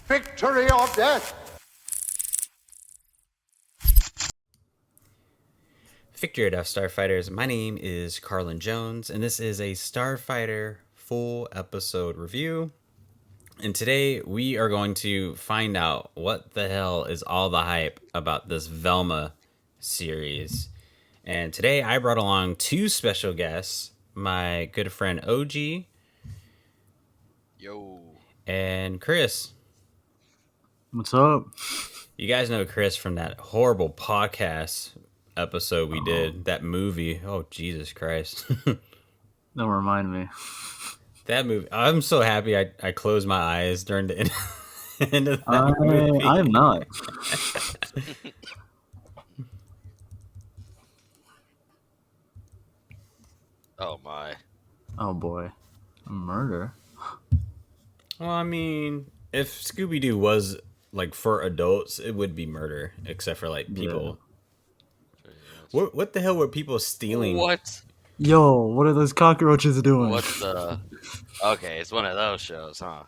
Victory or death! Victory or Death, Starfighters. My name is Carlin Jones, and this is a Starfighter full episode review. And today we are going to find out what the hell is all the hype about this Velma series. And today I brought along two special guests, my good friend OG. Yo. And Chris. What's up? You guys know Chris from that horrible podcast episode we did, that movie. Oh, Jesus Christ. Don't remind me. That movie, I'm so happy I closed my eyes during the end of that movie. I am not. Oh my. Oh boy. Murder? Well, I mean, if Scooby-Doo was like for adults, it would be murder, except for like people. Yeah. What the hell were people stealing? What? Yo, what are those cockroaches doing? What's the... Okay, it's one of those shows, huh?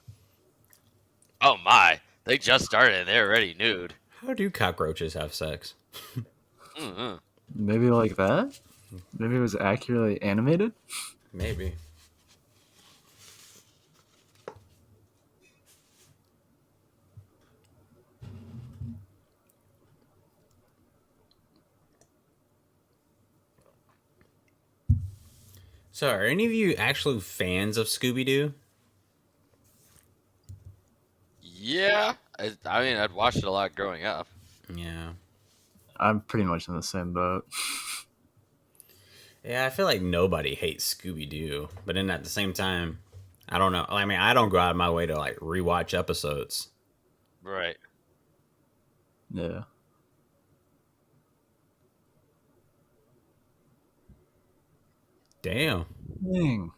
Oh my. They just started and they're already nude. How do cockroaches have sex? Mm-hmm. Maybe like that? Maybe it was accurately animated? Maybe. So, are any of you actually fans of Scooby-Doo? Yeah. I mean, I'd watched it a lot growing up. Yeah. I'm pretty much in the same boat. Yeah, I feel like nobody hates Scooby-Doo, but then at the same time, I don't know. I mean, I don't go out of my way to like rewatch episodes. Right. Yeah. Damn. Dang.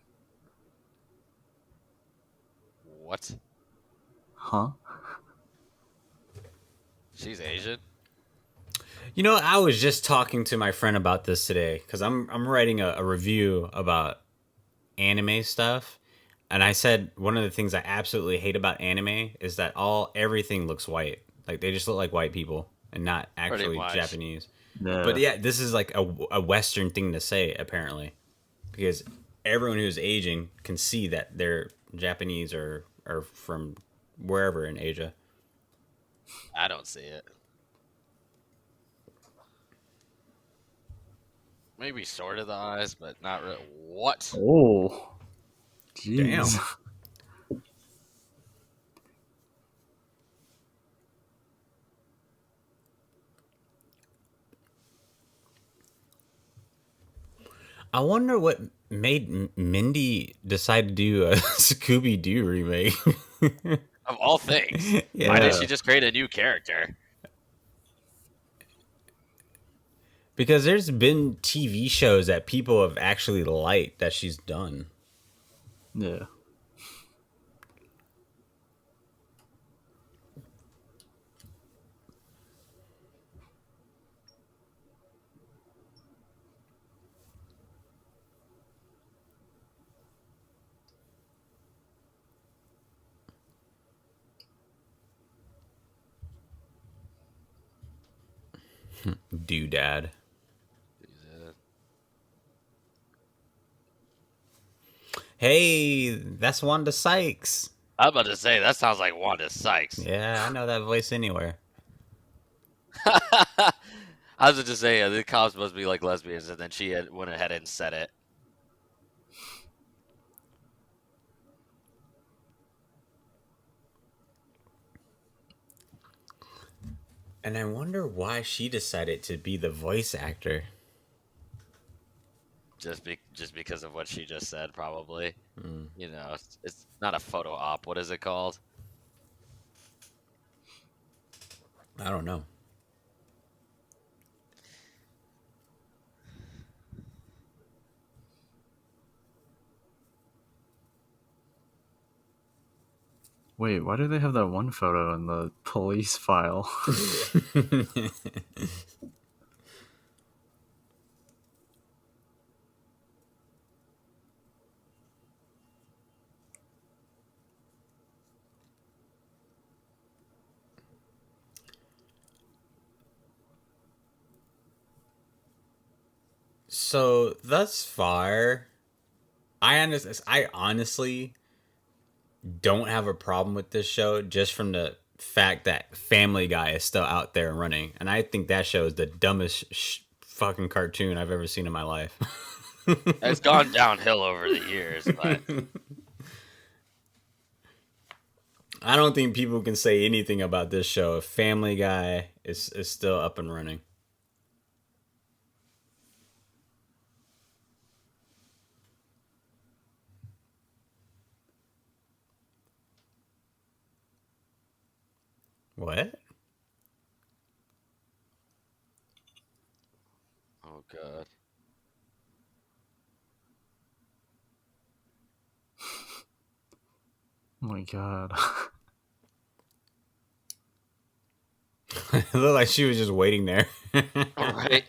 What? Huh? She's Asian? You know, I was just talking to my friend about this today because I'm writing a review about anime stuff, and I said one of the things I absolutely hate about anime is that everything looks white. Like they just look like white people and not actually Japanese. Yeah. But yeah, this is like a Western thing to say apparently, because everyone who's Asian can see that they're Japanese or from wherever in Asia. I don't see it. Maybe sort of the eyes, but not really. What? Oh. Jeez. Damn. I wonder what made Mindy decide to do a Scooby-Doo remake. Of all things. Yeah. Why did she just create a new character? Because there's been TV shows that people have actually liked that she's done. Yeah. Doodad. Hey, that's Wanda Sykes. I was about to say, that sounds like Wanda Sykes. Yeah, I know that voice anywhere. I was just saying, the cops must be like lesbians, and then she went ahead and said it. And I wonder why she decided to be the voice actor. Just because of what she just said, probably. You know, it's not a photo op. What is it called? I don't know. Wait, why do they have that one photo in the police file? So thus far, I honestly don't have a problem with this show just from the fact that Family Guy is still out there and running, and I think that show is the dumbest fucking cartoon I've ever seen in my life. It's gone downhill over the years, but I don't think people can say anything about this show if Family Guy is still up and running. What? oh god. Oh my god. It looked like she was just waiting there. Right.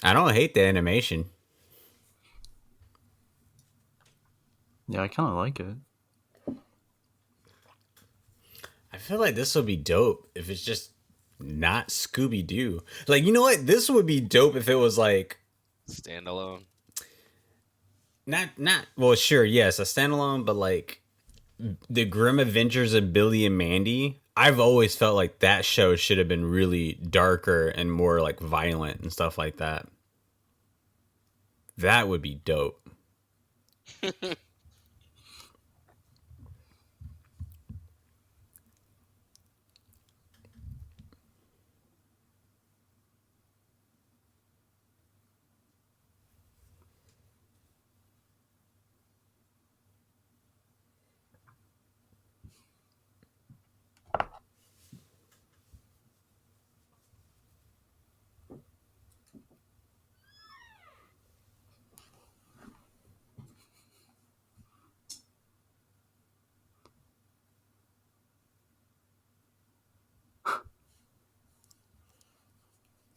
I don't hate the animation. Yeah, I kind of like it. I feel like this would be dope if it's just not Scooby Doo. Like, you know what? This would be dope if it was like Standalone. not well, sure, yes, a standalone, but like the Grim Adventures of Billy and Mandy. I've always felt like that show should have been really darker and more like violent and stuff like that. That would be dope.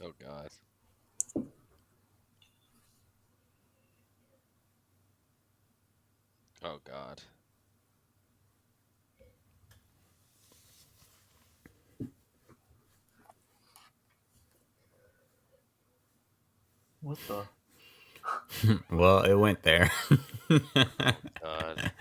Oh god. Oh god. What the? Well, it went there. God.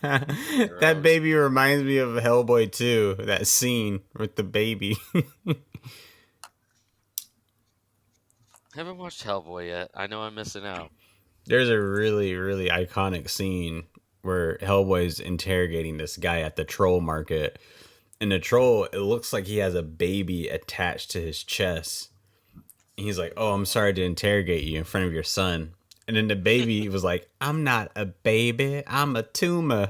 That Gross. baby reminds me of Hellboy 2, that scene with the baby. Haven't watched Hellboy yet. I know I'm missing out. There's a really, really iconic scene where Hellboy's interrogating this guy at the troll market. And the troll, it looks like he has a baby attached to his chest. And he's like, "Oh, I'm sorry to interrogate you in front of your son." And then the baby was like, "I'm not a baby, I'm a tumor."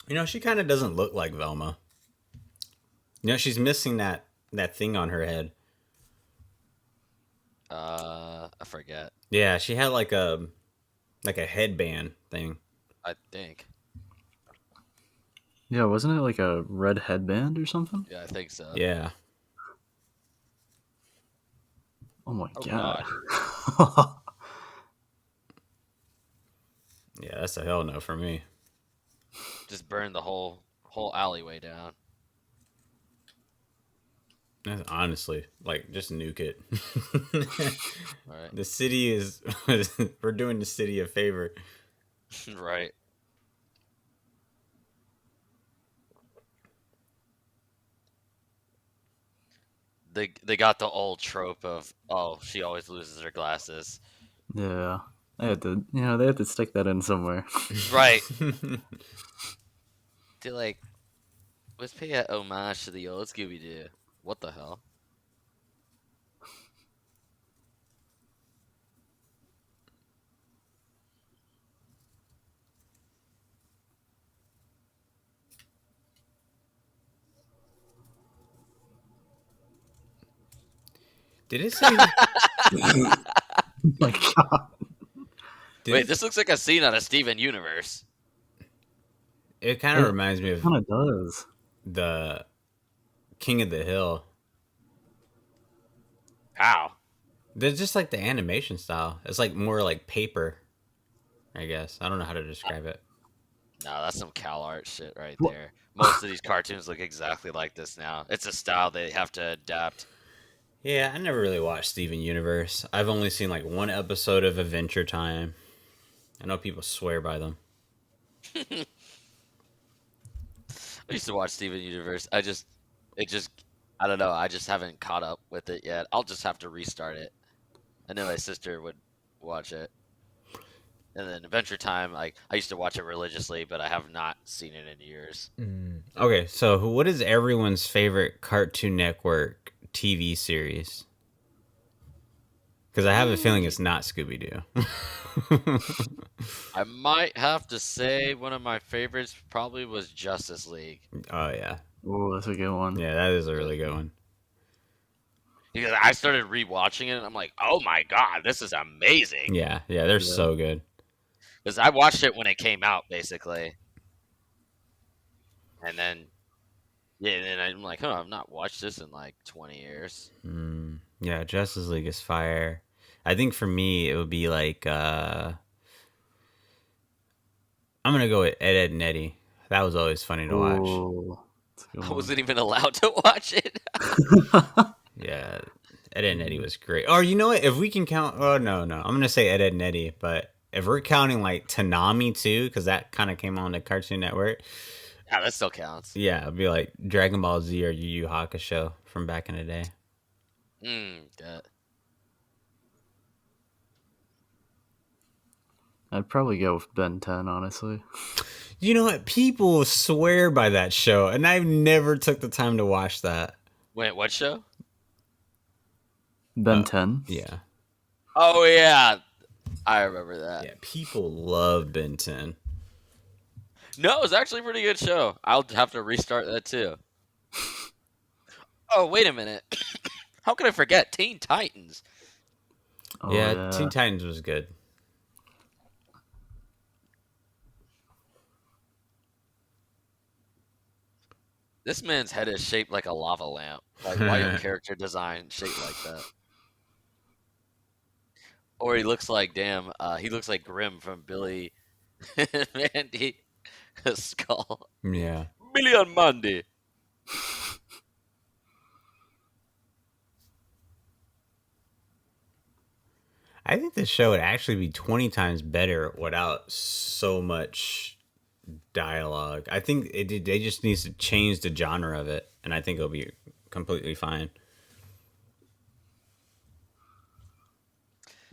You know, she kind of doesn't look like Velma. You know, she's missing that thing on her head. I forget. Yeah, she had like a headband thing. I think. Yeah, wasn't it like a red headband or something? Yeah, I think so. Yeah. Oh my Oh god. Yeah, that's a hell no for me. Just burn the whole alleyway down. That's honestly, like, just nuke it. Right. The city is we're doing the city a favor. Right. They got the old trope of, oh, she always loses her glasses. Yeah. They had to stick that in somewhere. Right. They like Let's pay a homage to the old Scooby Doo. What the hell? Did it say? Oh my god. Wait, this looks like a scene out of Steven Universe. It kind of It reminds me of kind of does. the King of the Hill. How? They're just like the animation style. It's like more like paper, I guess. I don't know how to describe it. No, that's some Cal Art shit right What? there. Most of these cartoons look exactly like this now. It's a style they have to adapt. Yeah, I never really watched Steven Universe. I've only seen like one episode of Adventure Time. I know people swear by them. I used to watch Steven Universe. I don't know. I just haven't caught up with it yet. I'll just have to restart it. I know my sister would watch it. And then Adventure Time, like I used to watch it religiously, but I have not seen it in years. Okay, so what is everyone's favorite Cartoon Network TV series? Because I have a feeling it's not Scooby Doo. I might have to say one of my favorites probably was Justice League. Oh yeah, Oh, that's a good one. yeah, that is a really good one. Because I started rewatching it and I'm like, oh my god, this is amazing. Yeah, they're so good. Because I watched it when it came out, basically. And then, yeah, and then I'm like, I've not watched this in like 20 years. Yeah, Justice League is fire. I think for me it would be like I'm gonna go with Ed and Eddie. That was always funny to watch. Oh, that's a good I one. wasn't even allowed to watch it. Yeah, Ed and Eddie was great. Or you know what? If we can count, oh no, I'm gonna say Ed and Eddie. But if we're counting like Tanami too, because that kind of came on the Cartoon Network. Yeah, that still counts. Yeah, it'd be like Dragon Ball Z or Yu Yu Hakusho from back in the day. Yeah. I'd probably go with Ben 10, honestly. You know what? People swear by that show, and I've never took the time to watch that. Wait, what show? Ben 10? Yeah. Oh, yeah. I remember that. Yeah, people love Ben 10. No, it was actually a pretty good show. I'll have to restart that too. Oh, wait a minute. How could I forget Teen Titans? Oh, yeah, Teen Titans was good. This man's head is shaped like a lava lamp. Like, why your character design shaped like that? Or he looks like, he looks like Grim from Billy and Mandy Skull. Yeah. Billy and Mandy. I think this show would actually be 20 times better without so much dialogue. I think they just needs to change the genre of it, and I think it'll be completely fine.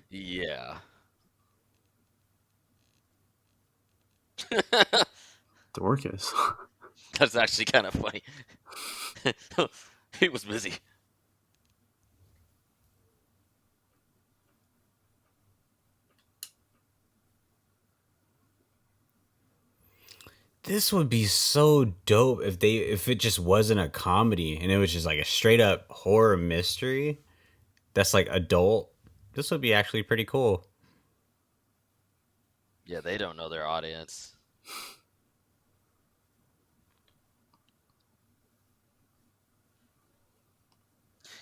Yeah. Dorcas. That's actually kind of funny. He was busy. This would be so dope if it just wasn't a comedy and it was just like a straight up horror mystery that's like adult. This would be actually pretty cool. Yeah, they don't know their audience.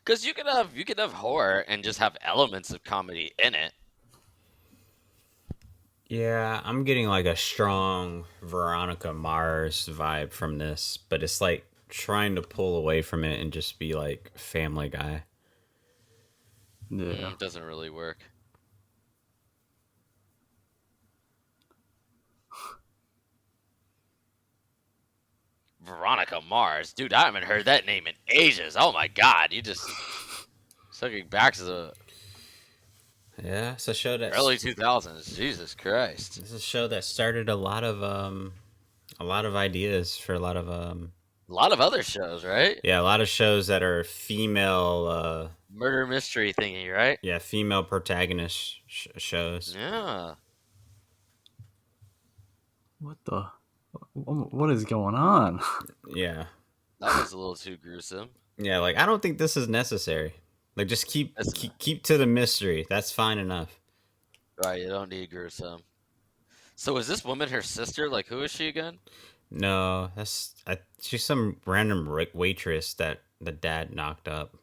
Because you could have horror and just have elements of comedy in it. Yeah, I'm getting like a strong Veronica Mars vibe from this, but it's like trying to pull away from it and just be like Family Guy. Yeah. It doesn't really work. Veronica Mars, dude, I haven't heard that name in ages. Oh my god, you just sucking back to the Yeah, it's a show that early 2000s. Jesus Christ. This is a show that started a lot of ideas for a lot of A lot of other shows, right? Yeah, a lot of shows that are female. Murder mystery thingy, right? Yeah, female protagonist shows. Yeah. What the? What is going on? Yeah, That was a little too gruesome. yeah. Like I don't think this is necessary. Like just keep Listen, keep keep to the mystery. That's fine enough. right, you don't need gruesome. So is this woman her sister? Like, who is she again? No, she's some random waitress that the dad knocked up.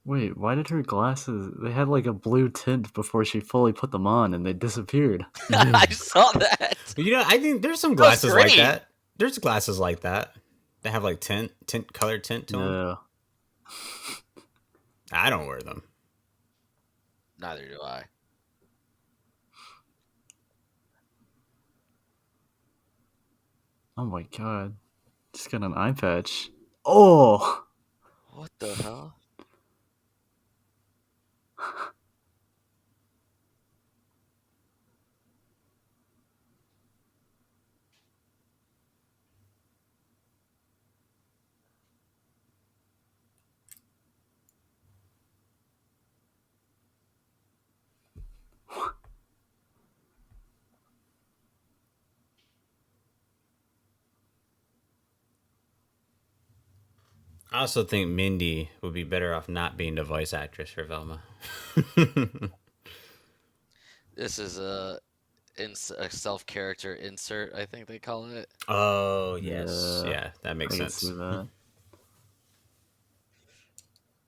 Wait, why did her glasses? They had like a blue tint before she fully put them on, and they disappeared. I saw that. I think there's some That was glasses like green. that. There's glasses like that. They have like color tint to them. Yeah. I don't wear them. Neither do I. Oh my god. Just got an eye patch. Oh! What the hell? I also think Mindy would be better off not being the voice actress for Velma. This is a self character insert, I think they call it. Oh yes, Yeah, yeah, that makes I can sense. see that.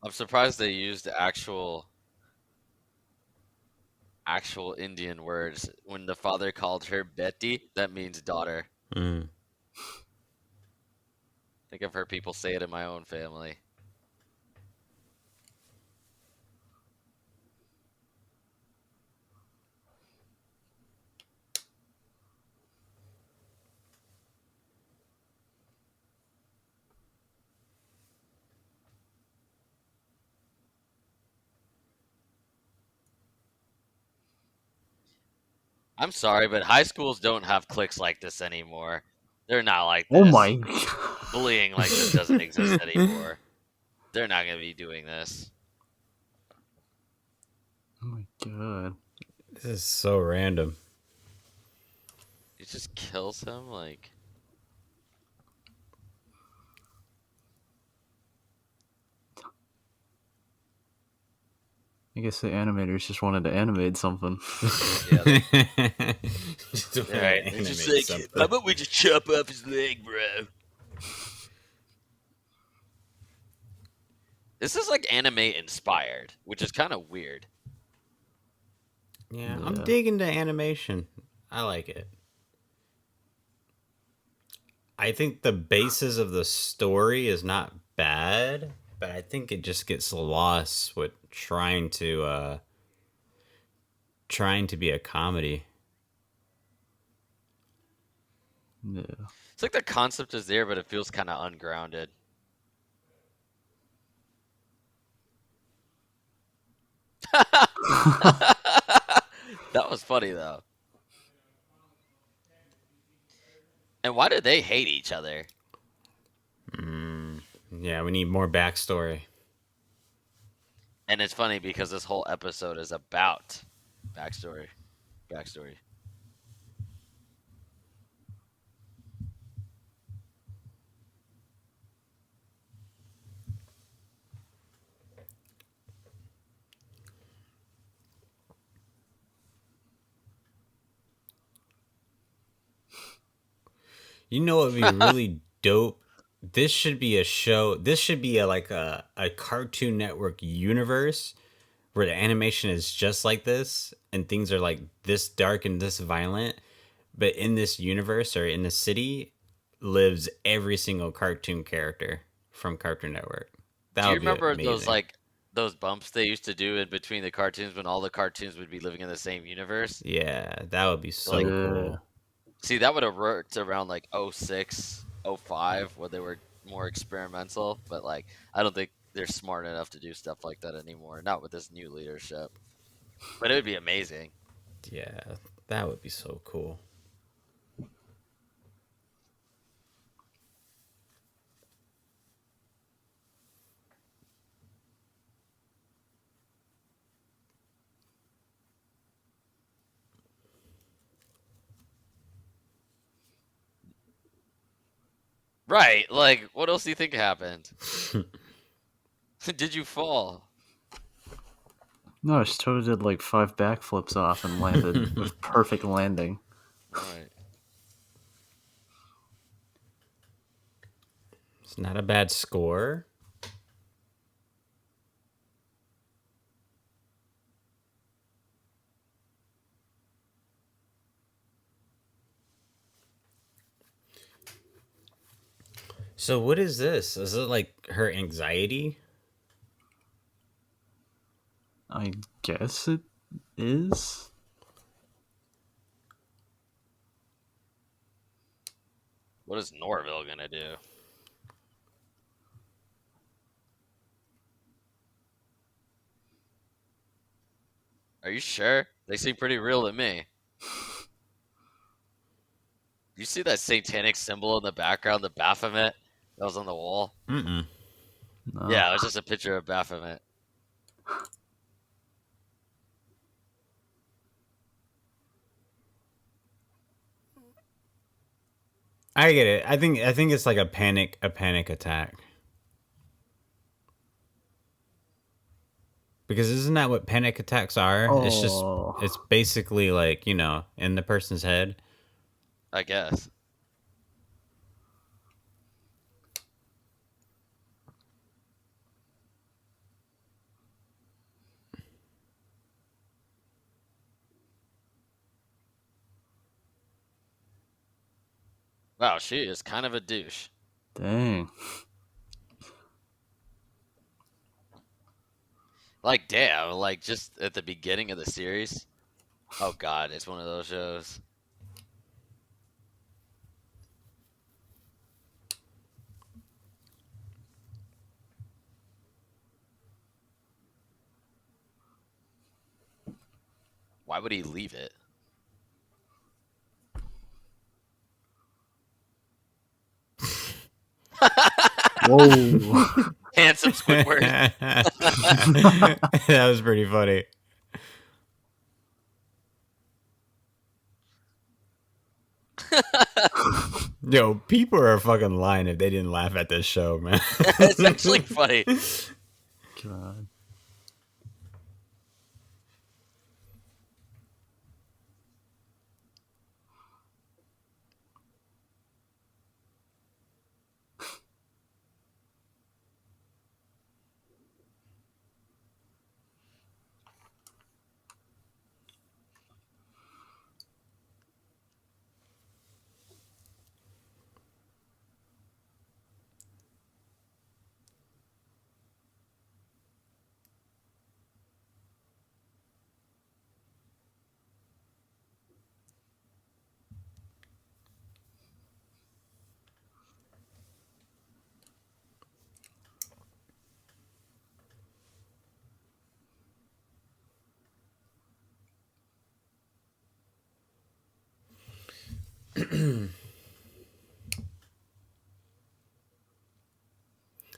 I'm surprised they used actual Indian words. When the father called her Betty, that means daughter. Mm. I think I've heard people say it in my own family. I'm sorry, but high schools don't have cliques like this anymore. They're not like this. Oh my Bullying like this doesn't exist anymore. They're not going to be doing this. Oh my god. This is so random. He just kills him, like... I guess the animators just wanted to animate something. Yeah, Just right. animate Just like, something. how about we just chop off his leg, bro? This is like anime inspired, which is kind of weird. Yeah, Yeah. I'm digging the animation. I like it. I think the basis of the story is not bad, but I think it just gets lost with trying to be a comedy. Yeah. It's like the concept is there, but it feels kind of ungrounded. That was funny though. And why do they hate each other? Yeah, we need more backstory. And it's funny because this whole episode is about backstory. Backstory. You know what would be really dope? This should be a show. This should be a Cartoon Network universe where the animation is just like this and things are like this dark and this violent. But in this universe or in the city lives every single cartoon character from Cartoon Network. That Do you would be remember amazing. those bumps they used to do in between the cartoons when all the cartoons would be living in the same universe? Yeah, that would be so Like, cool. see, that would have worked around like 06, 05, where they were more experimental, but like I don't think they're smart enough to do stuff like that anymore. Not with this new leadership, but it would be amazing. Yeah, that would be so cool. Right? Like, what else do you think happened? Did you fall? No, she totally did like 5 backflips off and landed with perfect landing. Right. It's not a bad score. So what is this? Is it like her anxiety? I guess it is. What is Norville gonna do? Are you sure? They seem pretty real to me. You see that satanic symbol in the background, the Baphomet that was on the wall? Mm-mm. No. Yeah, it was just a picture of Baphomet. I get it. I think it's like a panic attack. Because isn't that what panic attacks are? Oh. It's basically like, in the person's head. I guess. Wow, she is kind of a douche. Dang. Like, damn, like just at the beginning of the series. Oh god, it's one of those shows. Why would he leave it? Whoa. Handsome Squidward. That was pretty funny. Yo, people are fucking lying if they didn't laugh at this show, man. It's actually funny. God.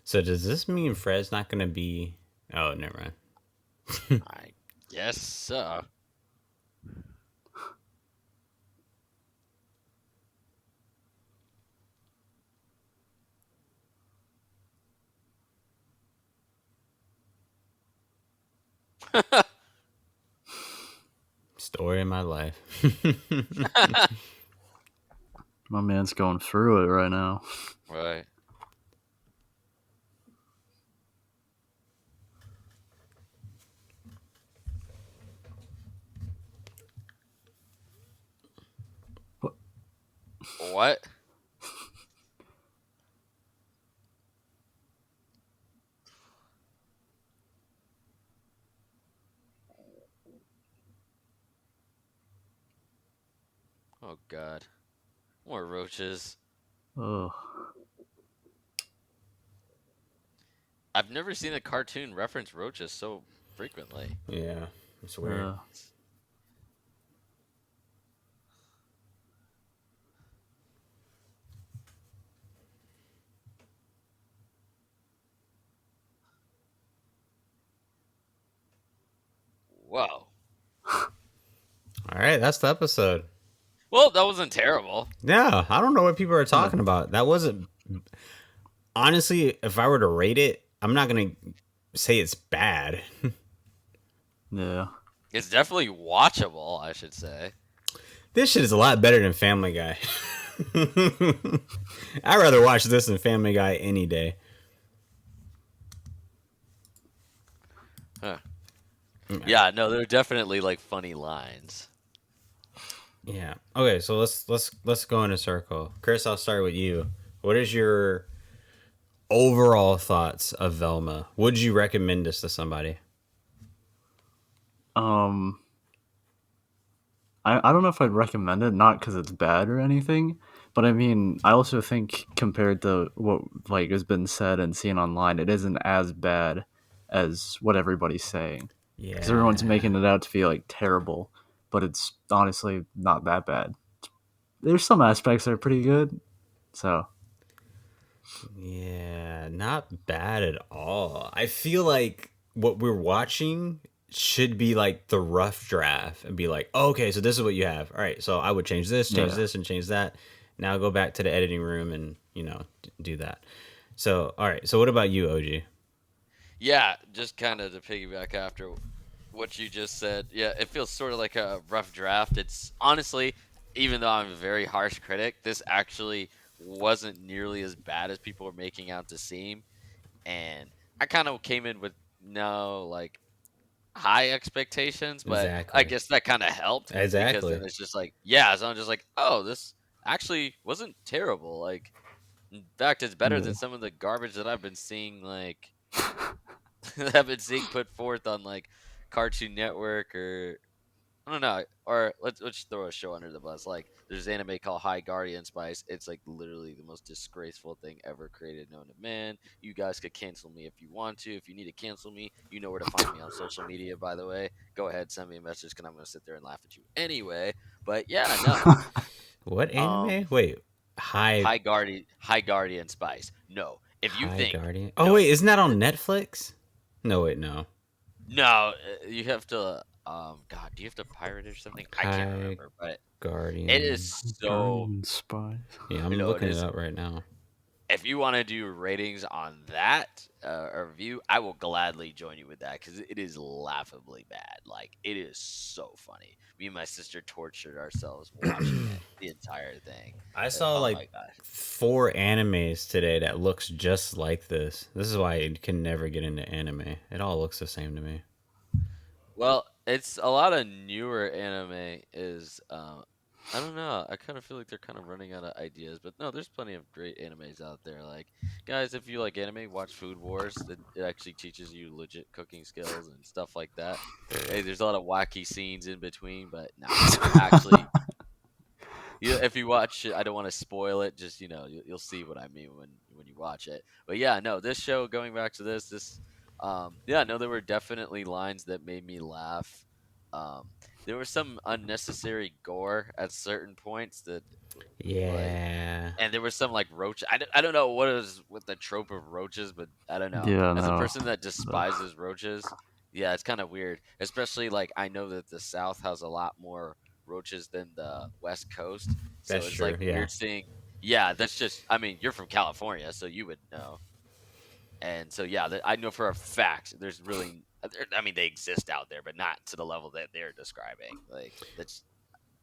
So does this mean Fred's not gonna be? Oh, never mind. I guess so. Story of my life. My man's going through it right now. Right. What? What? Oh god. More roaches. Oh. I've never seen a cartoon reference roaches so frequently. Yeah, it's weird. Whoa. All right, that's the episode. Well, that wasn't terrible. Yeah, I don't know what people are Yeah. talking about. That wasn't. Honestly, if I were to rate it, I'm not gonna say it's bad. Yeah. It's definitely watchable, I should say. This shit is a lot better than Family Guy. I'd rather watch this than Family Guy any day. Huh. Yeah, no, they're definitely like funny lines. Yeah. Okay, so let's go in a circle. Chris, I'll start with you. What is your overall thoughts of Velma? Would you recommend this to somebody? Um, I don't know if I'd recommend it, not because it's bad or anything, but I mean, I also think compared to what like has been said and seen online, it isn't as bad as what everybody's saying. Because everyone's Yeah. making it out to be like terrible, but it's honestly not that bad. There's some aspects that are pretty good, so Yeah, not bad at all. I feel like what we're watching should be like the rough draft and be like, oh, okay, so this is what you have. All right, so I would change yeah. this, and change that. Now go back to the editing room and, do that. So, all right, so what about you, OG? Yeah, just kind of to piggyback after what you just said. Yeah, it feels sort of like a rough draft. It's honestly, even though I'm a very harsh critic, this actually wasn't nearly as bad as people were making out to seem. And I kind of came in with no like high expectations, but I Exactly. guess that kind of helped because then Exactly. it's just like, yeah, so I'm just like, oh, this actually wasn't terrible. Like, in fact, it's better Yeah. than some of the garbage that I've been seeing, like, that I've been seeing put forth on like Cartoon Network or I don't know, or let's throw a show under the bus. Like, there's an anime called High Guardian Spice. It's like literally the most disgraceful thing ever created known to man. You guys could cancel me if you want to. If you need to cancel me, you know where to find me on social media. By the way, go ahead, send me a message, because I'm gonna sit there and laugh at you anyway. But yeah, no. What Um, anime? Wait, High High Guardian Spice. No, if you High think Guardian. Oh no, wait, isn't that on Netflix? No, wait, no. no, you have to. God, do you have to pirate it or something? I can't High remember, but it is Guardian. so. Guardian Spies. Yeah, You I'm know, it looking it is. up right now. If you want to do ratings on that a review, I will gladly join you with that because it is laughably bad. Like, it is so funny. Me and my sister tortured ourselves watching it, the entire thing. I saw Oh like my god. 4 animes today that looks just like this. This is why I can never get into anime. It all looks the same to me. Well, it's a lot of newer anime is I don't know. I kind of feel like they're kind of running out of ideas, but no, there's plenty of great animes out there. Like, guys, if you like anime, watch Food Wars. It actually teaches you legit cooking skills and stuff like that. Hey, there's a lot of wacky scenes in between, but nah, actually, if you watch it, I don't want to spoil it. Just you'll see what I mean when you watch it. But yeah, no, this show. Going back to this, yeah, no, there were definitely lines that made me laugh. There was some unnecessary gore at certain points that like, Yeah. and there was some like roach. I don't know what is with the trope of roaches, but I don't know. Yeah, As a no. person that despises roaches, yeah, it's kind of weird. Especially like I know that the South has a lot more roaches than the West Coast, so That's it's true. like Yeah. weird seeing. Yeah, that's just. I mean, you're from California, so you would know. And so yeah, I know for a fact there's really. I mean, they exist out there, but not to the level that they're describing. Like, let's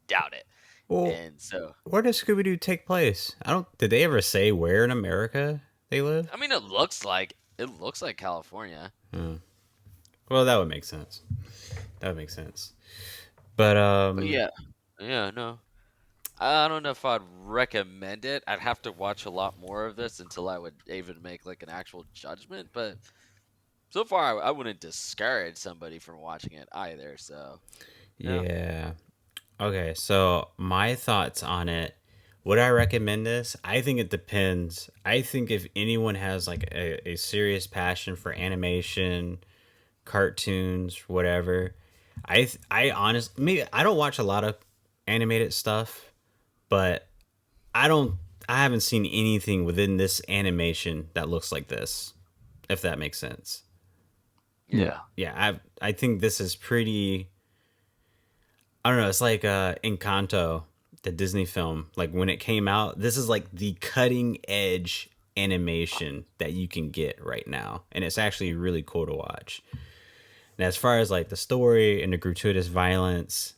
doubt it. Well, And so, where does Scooby Doo take place? I don't. Did they ever say where in America they live? I mean, it looks like California. Hmm. Well, that would make sense. That would make sense. But But yeah, yeah, no. I don't know if I'd recommend it. I'd have to watch a lot more of this until I would even make like an actual judgment. But so far, I wouldn't discourage somebody from watching it either. So yeah, yeah. Okay, so my thoughts on it Would I recommend this? I think it depends. I think if anyone has like a serious passion for animation, cartoons, whatever, I honestly, maybe I don't watch a lot of animated stuff, but I don't I haven't seen anything within this animation that looks like this, if that makes sense. Yeah. Yeah. Yeah, I think this is pretty. I don't know. It's like Encanto, the Disney film. Like when it came out, this is like the cutting edge animation that you can get right now, and it's actually really cool to watch. And as far as like the story and the gratuitous violence,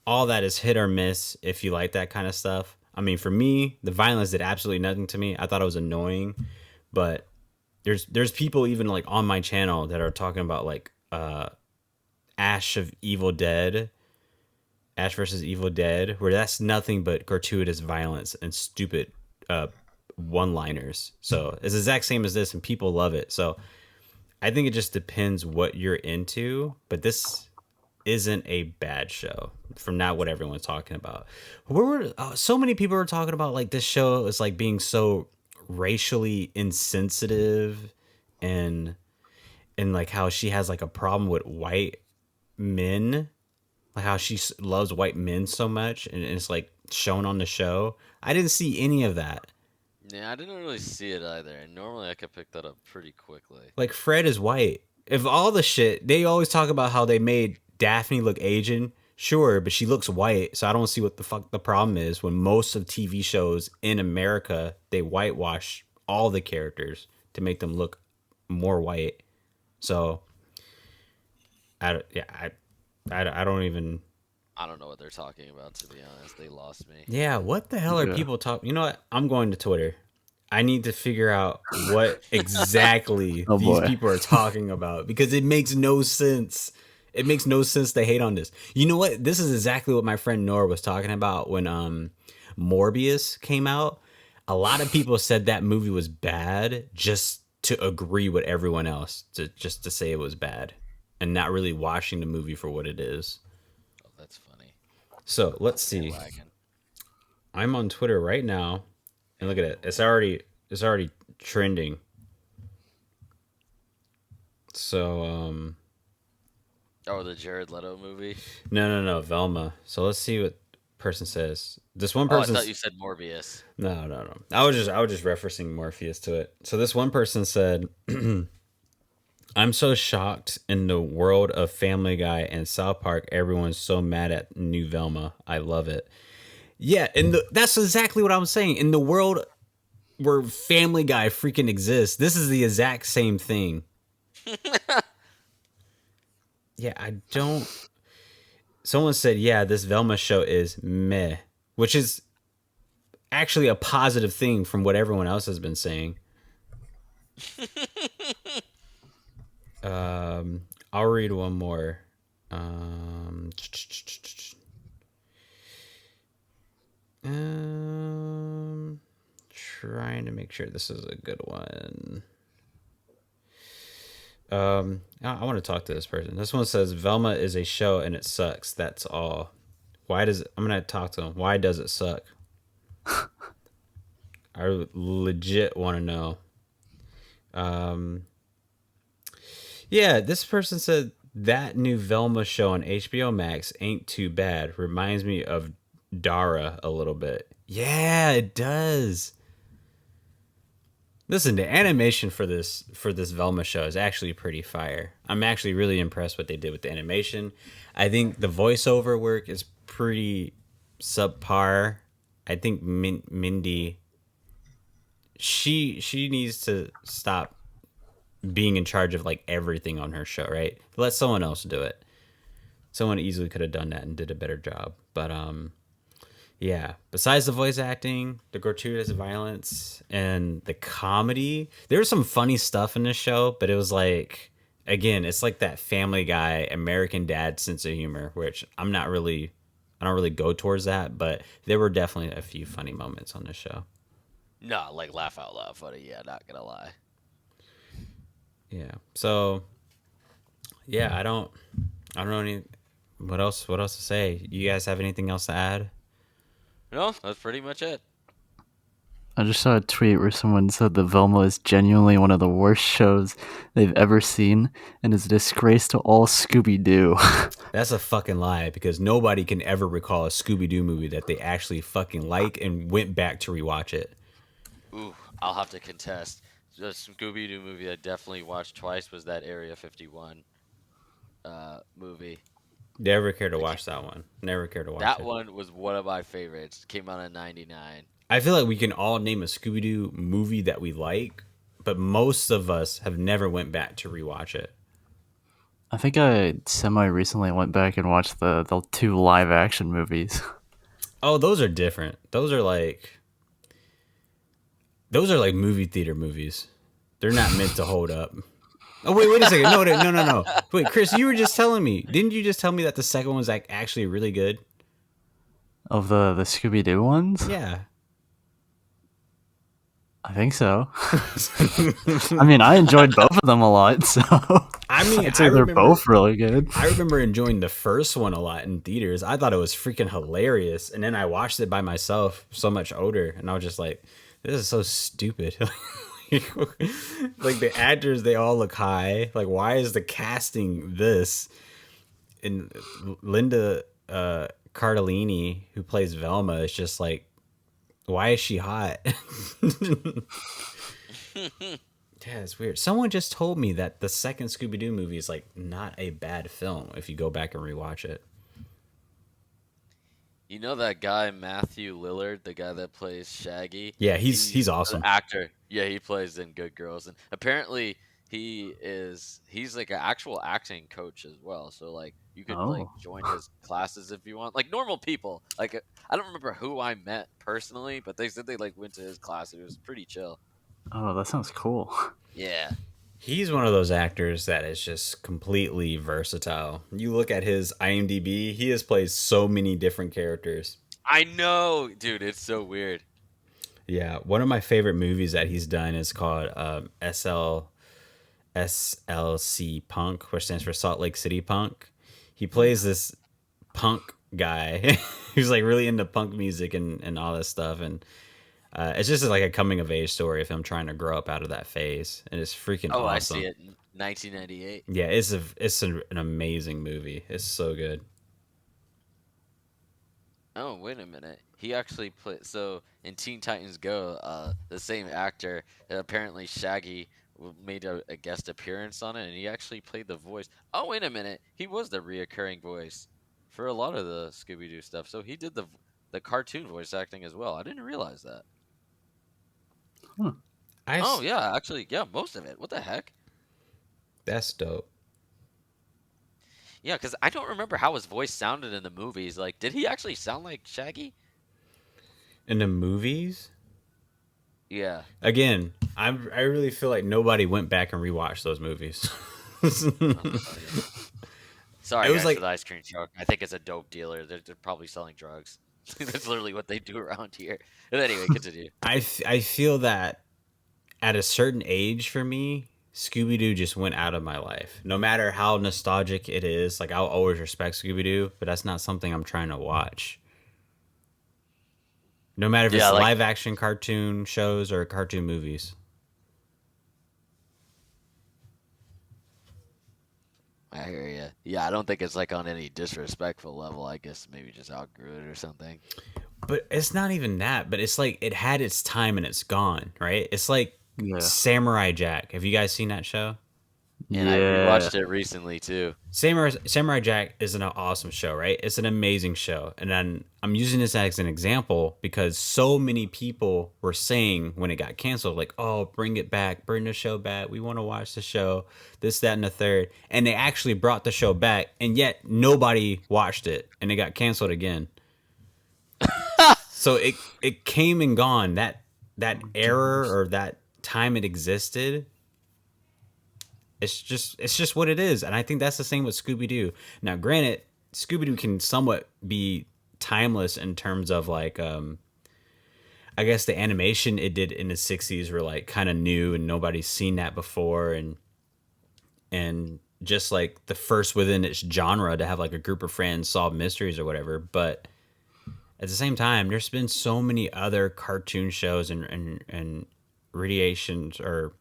all that is hit or miss if you like that kind of stuff. I mean, for me, the violence did absolutely nothing to me. I thought it was annoying, but there's people even like on my channel that are talking about like Ash of Evil Dead, Ash versus Evil Dead, where that's nothing but gratuitous violence and stupid one-liners. So it's the exact same as this, and people love it. So I think it just depends what you're into, but this isn't a bad show from not what everyone's talking about. Where were so many people were talking about like this show is like being so racially insensitive and like how she has like a problem with white men, like how she loves white men so much, and it's like shown on the show. I didn't see any of that. Yeah, I didn't really see it either. And normally I could pick that up pretty quickly. Like Fred is white. If all the shit they always talk about how they made Daphne look Asian, sure, but she looks white, so I don't see what the fuck the problem is when most of TV shows in America they whitewash all the characters to make them look more white. So I don't even. I don't know what they're talking about, to be honest. They lost me. Yeah, what the hell are Yeah. people talking? You know what? I'm going to Twitter. I need to figure out what exactly Oh these boy. people are talking about because it makes no sense. It makes no sense to hate on this. You know what? This is exactly what my friend Nora was talking about when Morbius came out. A lot of people said that movie was bad just to agree with everyone else, to say it was bad and not really watching the movie for what it is. Oh, that's funny. So, let's You're see. lagging. I'm on Twitter right now. And look at it. It's already trending. So Oh, the Jared Leto movie? no, Velma. So let's see what person says. This one Oh, I thought person's you said Morbius. no. I was just referencing Morpheus to it. So this one person said, "I'm so shocked in the world of Family Guy and South Park. Everyone's so mad at new Velma. I love it." Yeah, and that's exactly what I'm saying. In the world where Family Guy freaking exists, this is the exact same thing. Yeah, I don't. Someone said, yeah, this Velma show is meh, which is actually a positive thing from what everyone else has been saying. I'll read one more. Um, um, Trying to make sure this is a good one. I want to talk to this person. This one says Velma is a show and it sucks. That's all. Why does I'm gonna talk to him. Why does it suck? I legit want to know. Um, yeah, this person said that new Velma show on HBO Max ain't too bad. Reminds me of Dara a little bit. Yeah, it does. Listen, the animation for this Velma show is actually pretty fire. I'm actually really impressed what they did with the animation. I think the voiceover work is pretty subpar. I think Mindy she needs to stop being in charge of like everything on her show, right? Let someone else do it. Someone easily could have done that and did a better job. But yeah, besides the voice acting, the gratuitous violence, and the comedy, there was some funny stuff in this show, but it was like, again, it's like that Family Guy, American Dad sense of humor, which I don't really go towards that, but there were definitely a few funny moments on this show. No, like laugh out loud funny. Yeah, not gonna lie. Yeah. So yeah, I don't know what else to say. You guys have anything else to add? No, that's pretty much it. I just saw a tweet where someone said that Velma is genuinely one of the worst shows they've ever seen and is a disgrace to all Scooby Doo. That's a fucking lie because nobody can ever recall a Scooby Doo movie that they actually fucking like and went back to rewatch it. Ooh, I'll have to contest. The Scooby Doo movie I definitely watched twice was that Area 51 movie. Never care to It watch that one. Never care to watch That it. one was one of my favorites. Came out in '99. I feel like we can all name a Scooby Doo movie that we like, but most of us have never went back to rewatch it. I think I semi recently went back and watched the two live action movies. Oh, those are different. Those are like movie theater movies. They're not meant to hold up. Oh wait a second. No. Wait, Chris, you were just telling me. Didn't you just tell me that the second one was like actually really good? Of the Scooby Doo ones? Yeah. I think so. I mean, I enjoyed both of them a lot, so I mean, I'd say they're both really good. I remember enjoying the first one a lot in theaters. I thought it was freaking hilarious, and then I watched it by myself, so much older, and I was just like, "This is so stupid." Like the actors, they all look high. Like, why is the casting this? And Linda Cardellini, who plays Velma, is just like, why is she hot? Yeah, it's weird. Someone just told me that the second Scooby Doo movie is like not a bad film if you go back and rewatch it. You know that guy Matthew Lillard, the guy that plays Shaggy? Yeah, he's An awesome. actor. Yeah, he plays in Good Girls, and apparently he's like an actual acting coach as well. So like you could like Oh. join his classes if you want. Like normal people. Like I don't remember who I met personally, but they said they like went to his class. It was pretty chill. Oh, that sounds cool. Yeah. He's one of those actors that is just completely versatile. You look at his IMDb, he has played so many different characters. I know, dude. It's so weird. Yeah, one of my favorite movies that he's done is called SLC Punk, which stands for Salt Lake City Punk. He plays this punk guy who's like really into punk music and all this stuff. And it's just like a coming of age story of him trying to grow up out of that phase. And it's freaking Oh, I see awesome. it. 1998. Yeah, an amazing movie. It's so good. Oh, wait a minute. He actually played. So in Teen Titans Go, the same actor, apparently Shaggy, made a guest appearance on it, and he actually played the voice. Oh, wait a minute. He was the reoccurring voice for a lot of the Scooby Doo stuff. So he did the cartoon voice acting as well. I didn't realize that. Huh. Oh, yeah. Actually, yeah, most of it. What the heck? That's dope. Yeah, because I don't remember how his voice sounded in the movies. Like, did he actually sound like Shaggy? In the movies, Yeah. again, I really feel like nobody went back and rewatched those movies. Oh, yeah. Sorry, It was guys, like for the ice cream joke. I think it's a dope dealer. They're probably selling drugs. That's literally what they do around here. But anyway, continue. I feel that at a certain age for me, Scooby Doo just went out of my life. No matter how nostalgic it is, like I'll always respect Scooby Doo, but that's not something I'm trying to watch. No matter if Yeah, it's like live action cartoon shows or cartoon movies. I hear you. Yeah, I don't think it's like on any disrespectful level. I guess maybe just outgrew it or something. But it's not even that, but it's like it had its time and it's gone, right? It's like Yeah. Samurai Jack. Have you guys seen that show? And I Yeah. rewatched it recently too. Samurai Jack is an awesome show, right? It's an amazing show. And then I'm using this as an example because so many people were saying when it got canceled, like, oh, bring it back, bring the show back. We want to watch the show, this, that, and the third. And they actually brought the show back, and yet nobody watched it, and it got canceled again. So it came and gone. That error or that time it existed, it's just what it is, and I think that's the same with Scooby Doo. Now, granted, Scooby Doo can somewhat be timeless in terms of like, I guess the animation it did in the '60s were like kind of new and nobody's seen that before, and just like the first within its genre to have like a group of friends solve mysteries or whatever. But at the same time, there's been so many other cartoon shows and radiations, or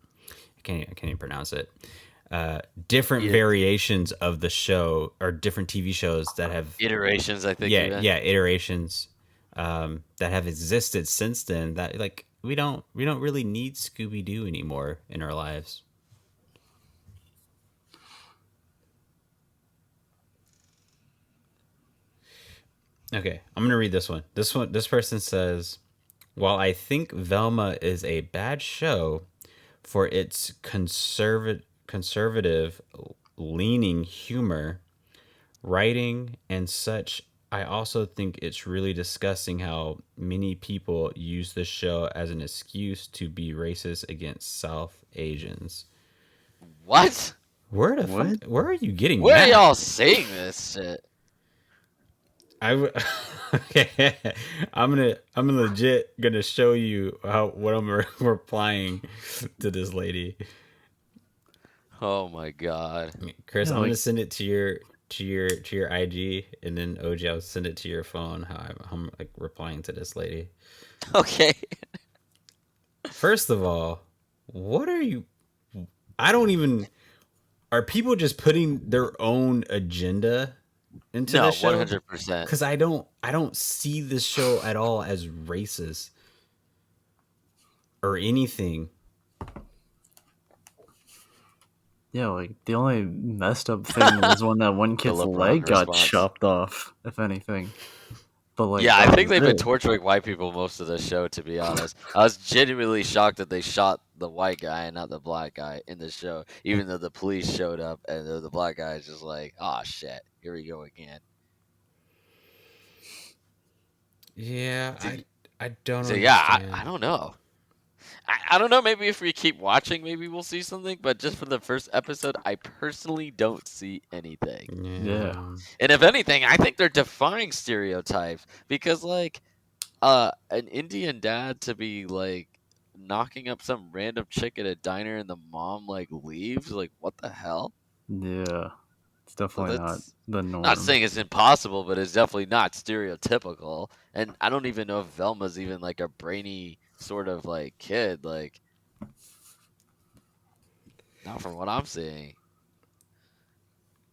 I can't even pronounce it. Different Yeah. variations of the show, or different TV shows that have Iterations, I think. Even. iterations that have existed since then. That like we don't really need Scooby Doo anymore in our lives. Okay, I'm gonna read this one. This person says, while I think Velma is a bad show for its conservative leaning humor, writing, and such, I also think it's really disgusting how many people use this show as an excuse to be racist against South Asians. What? What? Where are you getting Where are that? y'all saying this shit? Okay. I'm legit gonna show you what I'm replying to this lady. Oh my god. Chris, Yeah, I'm like, gonna send it to your IG, and then OG, I'll send it to your phone. How I'm like replying to this lady. Okay. First of all, what are you? I don't even. Are people just putting their own agenda into No, this show? 100%. Because I don't see this show at all as racist or anything. yeah, like the only messed up thing was when that one kid's LeBron leg got response. chopped off, if anything. But like, Yeah, I that think was they've been it. torturing white people most of the show, to be honest. I was genuinely shocked that they shot the white guy and not the black guy in the show, even though the police showed up and the black guy is just like, oh shit, here we go again. Yeah, So, I don't so yeah, understand. I don't know. I don't know. Maybe if we keep watching, maybe we'll see something. But just for the first episode, I personally don't see anything. Yeah. Yeah. And if anything, I think they're defying stereotypes because, like, an Indian dad to be like knocking up some random chick at a diner and the mom like leaves, like, what the hell? Yeah. It's So definitely not that's the not norm. saying it's impossible, but it's definitely not stereotypical. And I don't even know if Velma's even like a brainy sort of like kid, like, not from what I'm seeing.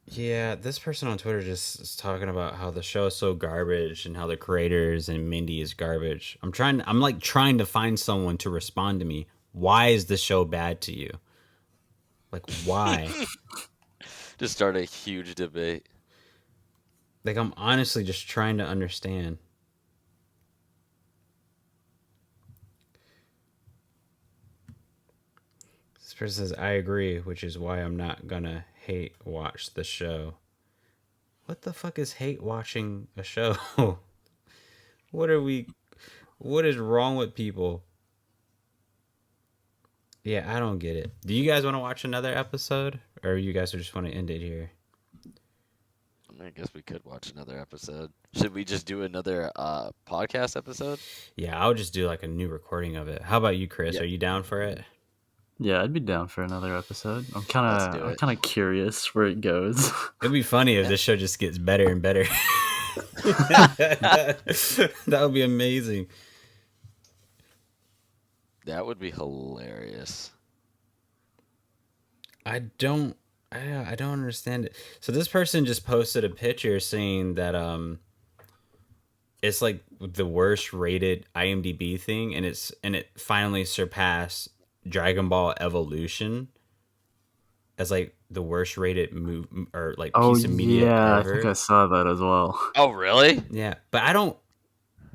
Yeah, this person on Twitter just is talking about how the show is so garbage and how the creators and Mindy is garbage. I'm like trying to find someone to respond to me. Why is the show bad to you? Like why? Just start a huge debate. Like I'm honestly just trying to understand. This person says I agree, which is why I'm not gonna hate watch the show. What the fuck is hate watching a show? What are we what is wrong with people? Yeah, I don't get it. Do you guys want to watch another episode, or you guys just want to end it here? I guess we could watch another episode. Should we just do another podcast episode? Yeah, I'll just do like a new recording of it. How about you, Chris? Yeah. Are you down for it? Yeah, I'd be down for another episode. Let's do I'm it. kind of curious where it goes. It'd be funny if Yeah. this show just gets better and better. That would be amazing. That would be hilarious. I don't understand it. So this person just posted a picture saying that it's like the worst rated IMDb thing, and it finally surpassed Dragon Ball Evolution as like the worst rated or like Oh piece of media yeah, I ever. think I saw that as well. Oh, really? Yeah, but I don't.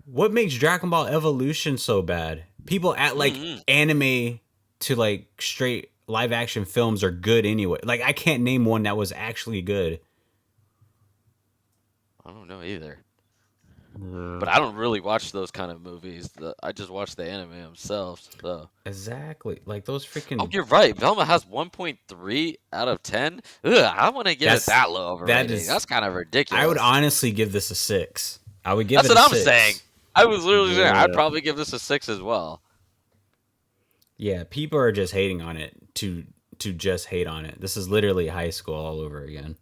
What makes Dragon Ball Evolution so bad? People act like Mm-mm. anime to like straight live action films are good anyway. Like I can't name one that was actually good. I don't know either. Yeah. But I don't really watch those kind of movies. I just watch the anime themselves. So. Exactly, like those freaking. Oh, you're right. Velma has 1.3 out of 10. Ugh, I want to give it that low of a that rating. is- That's kind of ridiculous. I would honestly give this a 6. I would give That's it. what a I'm 6. saying. I was literally saying I'd Yeah. probably give this a 6 as well. Yeah, people are just hating on it to just hate on it. This is literally high school all over again.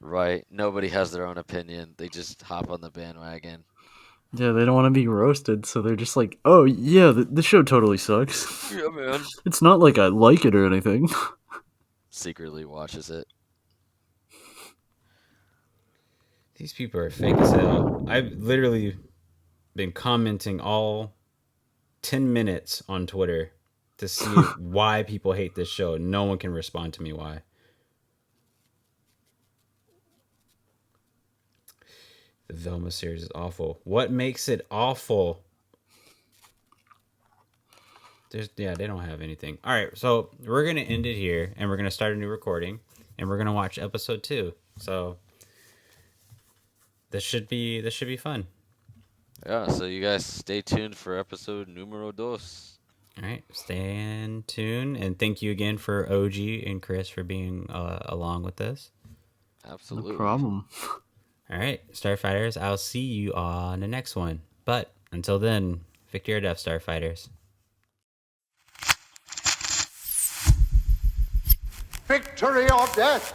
Right. Nobody has their own opinion. They just hop on the bandwagon. Yeah, they don't want to be roasted, so they're just like, oh, yeah, the show totally sucks. Yeah, man. It's not like I like it or anything. Secretly watches it. These people are fake as hell. I've literally been commenting all 10 minutes on Twitter to see why people hate this show. No one can respond to me why. The Velma series is awful. What makes it awful? They don't have anything. All right, so we're gonna end it here, and we're gonna start a new recording, and we're gonna watch episode 2. So this should be fun. Yeah, so you guys stay tuned for episode numero dos. All right, stay tuned, and thank you again for OG and Chris for being along with us. Absolutely. No problem. All right, Starfighters, I'll see you on the next one. But until then, victory or death, Starfighters. Victory or death!